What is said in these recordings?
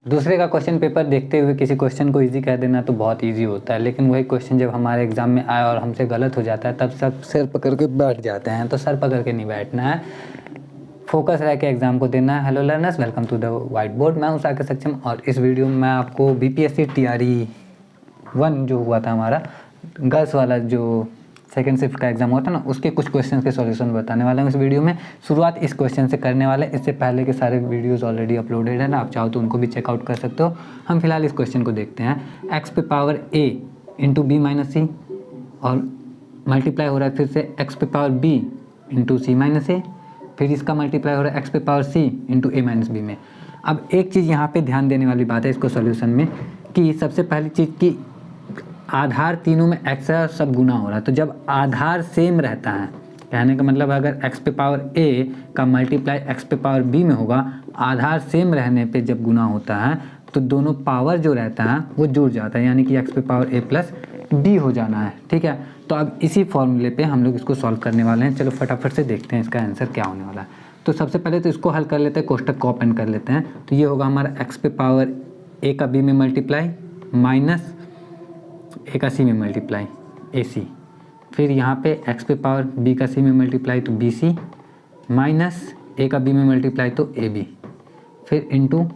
दूसरे का question paper देखते हुए किसी क्वेश्चन को इजी कह देना तो बहुत इजी होता है, लेकिन वही क्वेश्चन जब हमारे एग्ज़ाम में आए और हमसे गलत हो जाता है तब सब सिर पकड़ के बैठ जाते हैं। तो सर पकड़ के नहीं बैठना है, फोकस रह के एग्ज़ाम को देना है। Hello learners, welcome to the whiteboard. मैं हूं साकेत सक्षम और इस वीडियो में मैं आपको बीपीएससी टीआरई 1 जो हुआ था हमारा गर्ल्स वाला जो सेकेंड शिफ्ट का एग्जाम हुआ था ना, उसके कुछ क्वेश्चंस के सॉल्यूशन बताने वाला हूँ इस वीडियो में। शुरुआत इस क्वेश्चन से करने वाले, इससे पहले के सारे वीडियोस ऑलरेडी अपलोडेड है ना, आप चाहो तो उनको भी चेकआउट कर सकते हो। हम फिलहाल इस क्वेश्चन को देखते हैं। एक्स पे power a into b minus c और मल्टीप्लाई हो रहा है फिर से एक्स पे power b into c minus a, फिर इसका मल्टीप्लाई हो रहा है एक्स पे power c into a minus b में। अब एक चीज़ यहाँ पर ध्यान देने वाली बात है इसको सोल्यूशन में कि सबसे पहली चीज़ की आधार तीनों में x है और सब गुना हो रहा है। तो जब आधार सेम रहता है, कहने का मतलब अगर x पे पावर a का मल्टीप्लाई x पे पावर b में होगा, आधार सेम रहने पे जब गुना होता है तो दोनों पावर जो रहता है वो जुड़ जाता है, यानी कि x पे पावर a प्लस b हो जाना है। ठीक है, तो अब इसी फॉर्मूले पे हम लोग इसको सॉल्व करने वाले हैं। चलो फटाफट से देखते हैं इसका आंसर क्या होने वाला है। तो सबसे पहले तो इसको हल कर लेते हैं, कोष्टक को ओपन कर लेते हैं। तो ये होगा हमारा x पे पावर a का b में मल्टीप्लाई माइनस ए का सी में मल्टीप्लाई ए सी, फिर यहाँ पे x पे पावर b का c में मल्टीप्लाई तो बी सी माइनस ए का b में मल्टीप्लाई तो ए बी, फिर इंटू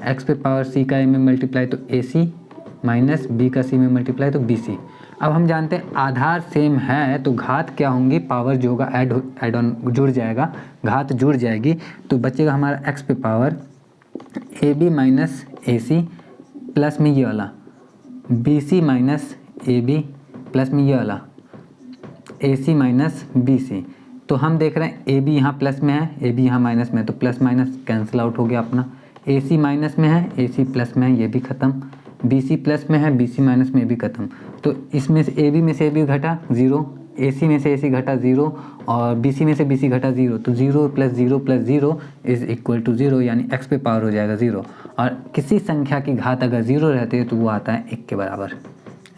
x पे पावर c का a में मल्टीप्लाई तो ए सी माइनस b का c में मल्टीप्लाई तो बी सी। अब हम जानते हैं आधार सेम है तो घात क्या होंगी, पावर जो होगा ऐड ऑन जुड़ जाएगा, घात जुड़ जाएगी तो बचेगा हमारा x पे power a b minus a c plus में ये वाला b c minus a b plus में ये वाला ए सी माइनस बी सी। तो हम देख रहे हैं ए बी यहाँ प्लस में है, ए बी यहाँ माइनस में है, तो प्लस माइनस कैंसिल आउट हो गया अपना। ए सी माइनस में है, ए सी प्लस में है, ये भी ख़त्म। बी सी प्लस में है, बी सी माइनस में, ये भी ख़त्म। तो इसमें से ए बी में से ए बी घटा 0, ए सी में से ए सी घटा 0 और बी सी में से बी सी घटा 0, तो 0 plus 0 plus 0 is equal to 0, यानी x पे पावर हो जाएगा 0। और किसी संख्या की घात अगर 0 रहती है तो वो आता है 1 के बराबर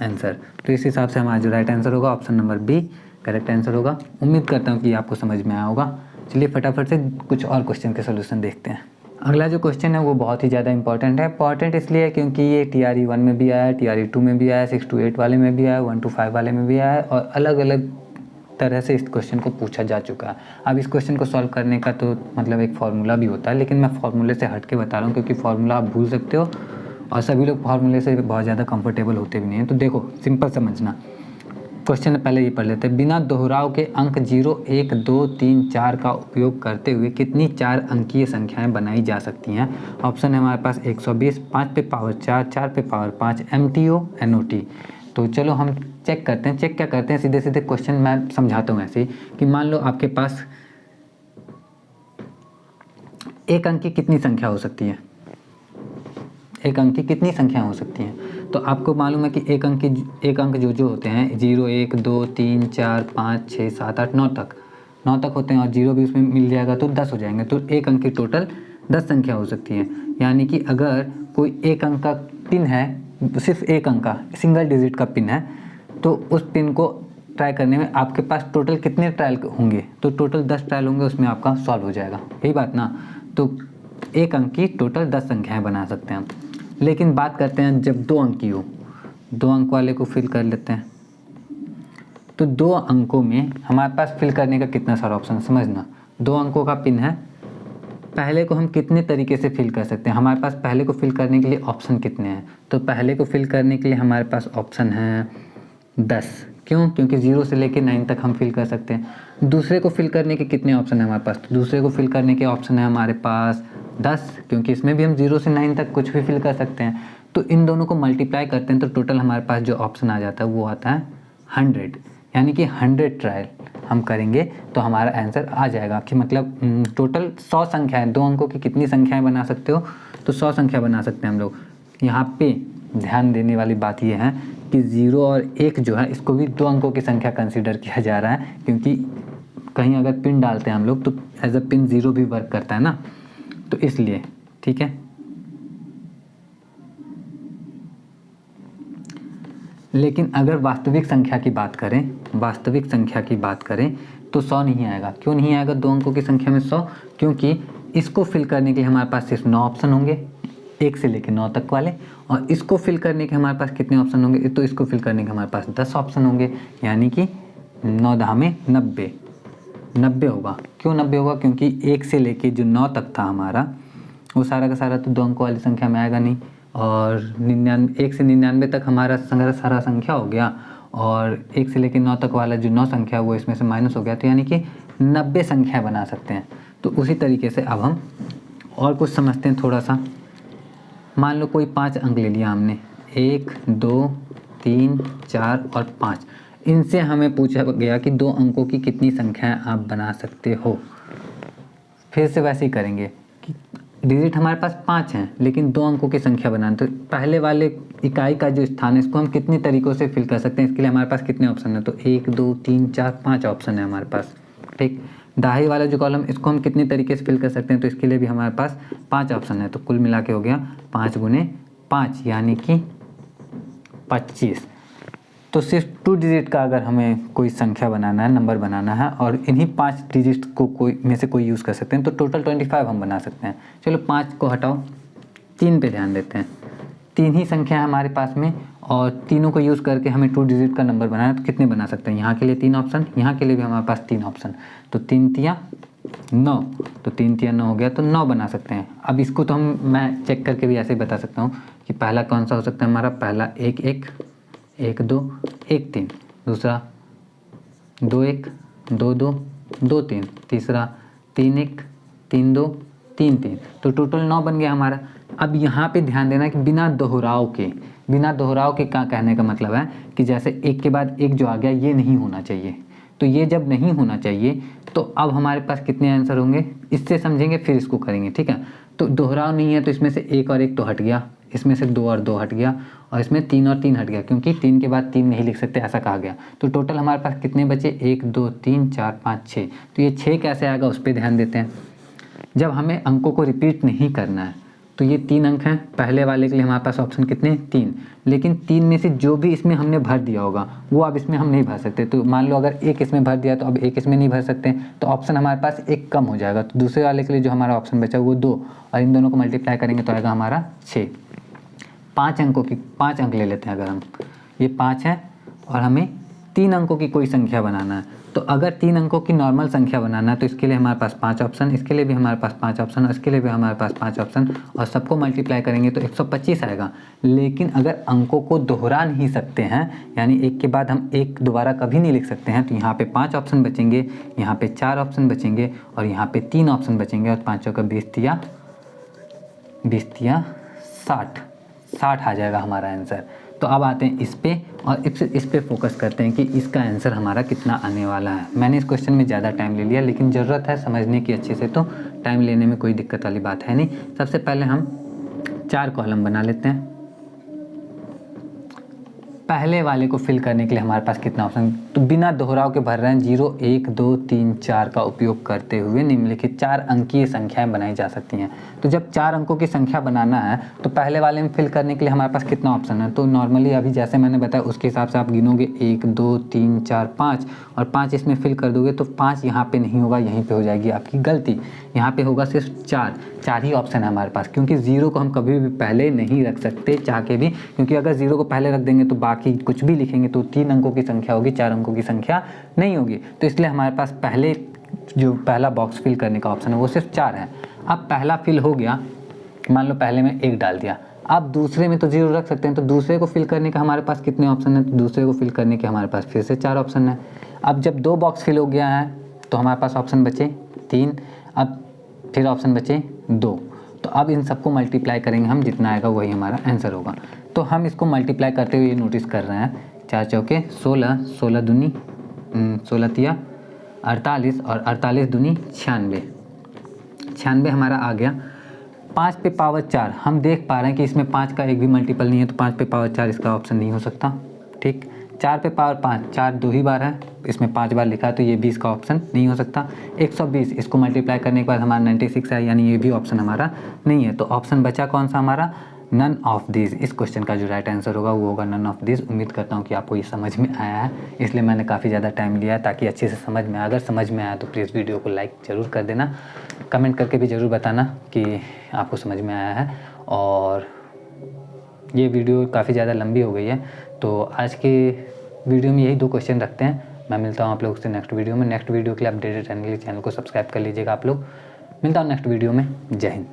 आंसर। तो इस हिसाब से हमारा जो राइट आंसर होगा option number b correct answer होगा। उम्मीद करता हूँ कि आपको समझ में आया होगा। चलिए फटाफट से कुछ और क्वेश्चन के सोल्यूशन देखते हैं। अगला जो क्वेश्चन है वो बहुत ही ज़्यादा इंपॉर्टेंट है। इंपॉर्टेंट इसलिए है क्योंकि ये टीआरई 1 में भी आया है, टीआरई 2 में भी आया है, 6 to 8 वाले में भी आया है, 1 to 5 वाले में भी आया है और अलग अलग तरह से इस क्वेश्चन को पूछा जा चुका है। अब इस क्वेश्चन को सॉल्व करने का तो मतलब एक फार्मूला भी होता है, लेकिन मैं फार्मूले से हट के बता रहा हूँ क्योंकि फार्मूला आप भूल सकते हो और सभी लोग फार्मूले से बहुत ज़्यादा कंफर्टेबल होते भी नहीं हैं। तो देखो सिंपल समझना, क्वेश्चन पहले ये पढ़ लेते हैं। बिना दोहराव के अंक 0, 1, 2, 3, 4 का उपयोग करते हुए कितनी 4 अंकीय संख्याएं बनाई जा सकती हैं? ऑप्शन है हमारे पास 120, 5 पे पावर 4, 4 पे पावर 5, MTO, NOT। तो चलो हम चेक करते हैं। चेक क्या करते हैं, सीधे सीधे क्वेश्चन मैं समझाता हूँ ऐसे ही कि मान लो आपके पास एक अंक की कितनी संख्या हो सकती है, एक अंक की कितनी संख्या हो सकती हैं। तो आपको मालूम है कि एक अंक जो होते हैं 0, 1, 2, 3, 4, 5, 6, 7, 8, 9 तक होते हैं और 0 भी उसमें मिल जाएगा तो 10 हो जाएंगे। तो एक अंक की टोटल 10 संख्या हो सकती है। यानी कि अगर कोई एक अंक का पिन है, सिर्फ एक अंक का सिंगल डिजिट का पिन है, तो उस पिन को ट्राई करने में आपके पास टोटल कितने ट्रायल होंगे, तो टोटल 10 ट्रायल होंगे, उसमें आपका सॉल्व हो जाएगा। यही बात ना। तो एक अंक की टोटल 10 संख्याएं बना सकते हैं हम। लेकिन बात करते हैं जब 2 अंक की हो, 2 अंक वाले को फिल कर लेते हैं। तो 2 अंकों में हमारे पास फिल करने का कितना सारा ऑप्शन समझना। 2 अंकों का पिन है, पहले को हम कितने तरीके से फिल कर सकते हैं। हमारे पास पहले को फिल करने के लिए ऑप्शन कितने हैं, तो पहले को फिल करने के लिए हमारे पास ऑप्शन है 10। क्यों? क्योंकि 0 से लेकर 9 तक हम फिल कर सकते हैं। दूसरे को फिल करने के कितने ऑप्शन है हमारे पास, तो दूसरे को फिल करने के ऑप्शन है हमारे पास 10, क्योंकि इसमें भी हम 0 से 9 तक कुछ भी फिल कर सकते हैं। तो इन दोनों को मल्टीप्लाई करते हैं तो टोटल हमारे पास जो ऑप्शन आ जाता है वो आता है 100, यानी कि 100 ट्रायल हम करेंगे तो हमारा आंसर आ जाएगा। कि मतलब टोटल 100 संख्याएँ, 2 अंकों की कितनी संख्याएँ बना सकते हो, तो 100 संख्या बना सकते हैं हम लोग। यहाँ पे ध्यान देने वाली बात ये है कि 0 और 1 जो है इसको भी 2 अंकों की संख्या कंसीडर किया जा रहा है, क्योंकि कहीं अगर पिन डालते हैं हम लोग तो एज अ पिन 0 भी वर्क करता है ना, तो इसलिए। ठीक है, लेकिन अगर वास्तविक संख्या की बात करें तो 100 नहीं आएगा। क्यों नहीं आएगा 2 अंकों की संख्या में 100? क्योंकि इसको फिल करने के लिए हमारे पास सिर्फ 9 ऑप्शन होंगे, 1 से लेकर 9 तक वाले, और इसको फिल करने के हमारे पास कितने ऑप्शन होंगे, तो इसको फिल करने के हमारे पास 10 ऑप्शन होंगे, यानी कि 9 10 में 90 होगा। क्यों 90 होगा, क्योंकि 1 से लेके जो 9 तक था हमारा वो सारा का सारा तो 2 अंकों वाली संख्या में आएगा नहीं, और 1 से 99 तक हमारा सारा संख्या हो गया, और 1 से लेके 9 तक वाला जो 9 संख्या वो इसमें से माइनस हो गया, तो यानी कि 90 संख्या बना सकते हैं। तो उसी तरीके से अब हम और कुछ समझते हैं थोड़ा सा। मान लो कोई 5 अंक ले लिया हमने, 1 2 3 4 और 5, इनसे हमें पूछा गया कि 2 अंकों की कितनी संख्याएं आप बना सकते हो। फिर से वैसे ही करेंगे कि डिजिट हमारे पास 5 हैं, लेकिन 2 अंकों की संख्या बनाना, तो पहले वाले इकाई का जो स्थान है इसको हम कितनी तरीक़ों से फिल कर सकते हैं, इसके लिए हमारे पास कितने ऑप्शन है, तो 1 2 3 4 5 ऑप्शन है हमारे पास। ठीक, दाहिने वाला जो कॉलम इसको हम कितनी तरीके से फिल कर सकते हैं, तो इसके लिए भी हमारे पास 5 ऑप्शन है, तो कुल मिला के हो गया 5 × 5 यानी कि 25। तो सिर्फ 2 डिजिट का अगर हमें कोई संख्या बनाना है, नंबर बनाना है, और इन्हीं 5 डिजिट को कोई में से कोई यूज़ कर सकते हैं, तो टोटल 25 हम बना सकते हैं। चलो 5 को हटाओ, 3 पे ध्यान देते हैं। 3 ही संख्या है हमारे पास में, और तीनों को यूज़ करके हमें 2 डिजिट का नंबर बनाना है, तो कितने बना सकते हैं। यहाँ के लिए 3 ऑप्शन, यहाँ के लिए भी हमारे पास 3 ऑप्शन, तो 3 तिया 9, तो 3 तिया 9 हो गया, तो 9 बना सकते हैं। अब इसको तो मैं चेक करके भी ऐसे ही बता सकता हूँ कि पहला कौन सा हो सकता है हमारा, पहला 1 1 1 2 1 3, दूसरा 2 1 2 2 2 3, तीसरा 3 1 3 2 3 3, तो टोटल 9 बन गया हमारा। अब यहाँ पे ध्यान देना कि बिना दोहराव के क्या कहने का मतलब है कि जैसे एक के बाद एक जो आ गया ये नहीं होना चाहिए, तो ये जब नहीं होना चाहिए तो अब हमारे पास कितने आंसर होंगे, इससे समझेंगे फिर इसको करेंगे। ठीक है, तो दोहराव नहीं है तो इसमें से 1 और 1 तो हट गया, इसमें से 2 और 2 हट गया, और इसमें 3 और 3 हट गया, क्योंकि 3 के बाद 3 नहीं लिख सकते ऐसा कहा गया। तो टोटल हमारे पास कितने बचे, 1 2 3 4 5 6। तो ये 6 कैसे आएगा उस पर ध्यान देते हैं। जब हमें अंकों को रिपीट नहीं करना है तो ये 3 अंक हैं, पहले वाले के लिए हमारे पास ऑप्शन कितने 3, लेकिन 3 में से जो भी इसमें हमने भर दिया होगा वो अब इसमें हम नहीं भर सकते। तो मान लो अगर 1 इसमें भर दिया तो अब 1 इसमें नहीं भर सकते, तो ऑप्शन हमारे पास 1 कम हो जाएगा। तो दूसरे वाले के लिए जो हमारा ऑप्शन बचा वो 2, और इन दोनों को मल्टीप्लाई करेंगे तो आएगा हमारा 6। 5 अंक ले लेते हैं अगर हम, ये 5 है और हमें 3 अंकों की कोई संख्या बनाना है, तो अगर 3 अंकों की नॉर्मल संख्या बनाना है तो इसके लिए हमारे पास 5 ऑप्शन, इसके लिए भी हमारे पास 5 ऑप्शन, इसके लिए भी हमारे पास 5 ऑप्शन, और सबको मल्टीप्लाई करेंगे तो 125 आएगा। लेकिन अगर अंकों को दोहरा नहीं सकते हैं, यानी एक के बाद हम एक दोबारा कभी नहीं लिख सकते हैं, तो यहाँ पे 5 ऑप्शन बचेंगे, यहाँ पे 4 ऑप्शन बचेंगे, और यहाँ पे 3 ऑप्शन बचेंगे, और 5 का 20 तिया 60 आ जाएगा हमारा आंसर। तो अब आते हैं इस पे, और इस पे फोकस करते हैं कि इसका आंसर हमारा कितना आने वाला है। मैंने इस क्वेश्चन में ज़्यादा टाइम ले लिया, लेकिन ज़रूरत है समझने की अच्छे से, तो टाइम लेने में कोई दिक्कत वाली बात है नहीं। सबसे पहले हम 4 कॉलम बना लेते हैं। पहले वाले को फिल करने के लिए हमारे पास कितना ऑप्शन, तो बिना दोहराव के भर रहे हैं, 0 1 2 3 4 का उपयोग करते हुए निम्नलिखित 4 अंकीय संख्याएं बनाई जा सकती हैं। तो जब 4 अंकों की संख्या बनाना है तो पहले वाले में फिल करने के लिए हमारे पास कितना ऑप्शन है, तो नॉर्मली अभी जैसे मैंने बताया उसके हिसाब से आप गिनोगे 1 2 3 4 5, और 5 इसमें फिल कर दोगे, तो 5 यहाँ पे नहीं होगा, यहीं पे हो जाएगी आपकी गलती। यहाँ पे होगा सिर्फ 4 ही ऑप्शन है हमारे पास, क्योंकि 0 को हम कभी भी पहले नहीं रख सकते चाह के भी, क्योंकि अगर 0 को पहले रख देंगे तो बाकी कुछ भी लिखेंगे तो 3 अंकों की संख्या होगी, 4 अंकों की संख्या नहीं होगी। तो इसलिए हमारे पास पहला बॉक्स फिल करने का ऑप्शन है वो सिर्फ 4 है। अब पहला फिल हो गया, मान लो पहले में 1 डाल दिया, अब दूसरे में तो 0 रख सकते हैं, तो दूसरे को फिल करने का हमारे पास कितने ऑप्शन है, तो दूसरे को फिल करने के हमारे पास फिर से 4 ऑप्शन है। अब जब 2 बॉक्स फिल हो गया है तो हमारे पास ऑप्शन बचे 3, अब फिर ऑप्शन बचे 2, तो अब इन सबको मल्टीप्लाई करेंगे हम, जितना आएगा वही हमारा आंसर होगा। तो हम इसको मल्टीप्लाई करते हुए नोटिस कर रहे हैं, 4 चौके 16, 16 दूनी 16 तिया 48, और 48 दूनी 96 हमारा आ गया। 5 पे पावर 4 हम देख पा रहे हैं कि इसमें 5 का एक भी मल्टीपल नहीं है, तो 5 पे पावर 4 इसका ऑप्शन नहीं हो सकता। ठीक, 4 पे पावर 5, 4 2 ही बार है, इसमें 5 बार लिखा है, तो ये भी इसका ऑप्शन नहीं हो सकता। 120 इसको मल्टीप्लाई करने के बाद हमारा 96 है, यानी ये भी ऑप्शन हमारा नहीं है। तो ऑप्शन बचा कौन सा हमारा, नन ऑफ दिस। इस क्वेश्चन का जो राइट आंसर होगा वो होगा नन ऑफ दिस। उम्मीद करता हूँ कि आपको ये समझ में आया है, इसलिए मैंने काफ़ी ज़्यादा टाइम लिया है ताकि अच्छे से समझ में आए। अगर समझ में आया तो प्लीज़ वीडियो को लाइक ज़रूर कर देना, कमेंट करके भी ज़रूर बताना कि आपको समझ में आया है, और ये वीडियो काफ़ी ज़्यादा लंबी हो गई है, तो आज के वीडियो में यही 2 क्वेश्चन रखते हैं। मैं मिलता हूँ आप लोगों से नेक्स्ट वीडियो में। नेक्स्ट वीडियो के लिए अपडेटेड रहने के लिए चैनल को सब्सक्राइब कर लीजिएगा आप लोग। मिलता हूँ नेक्स्ट वीडियो में। जय हिंद।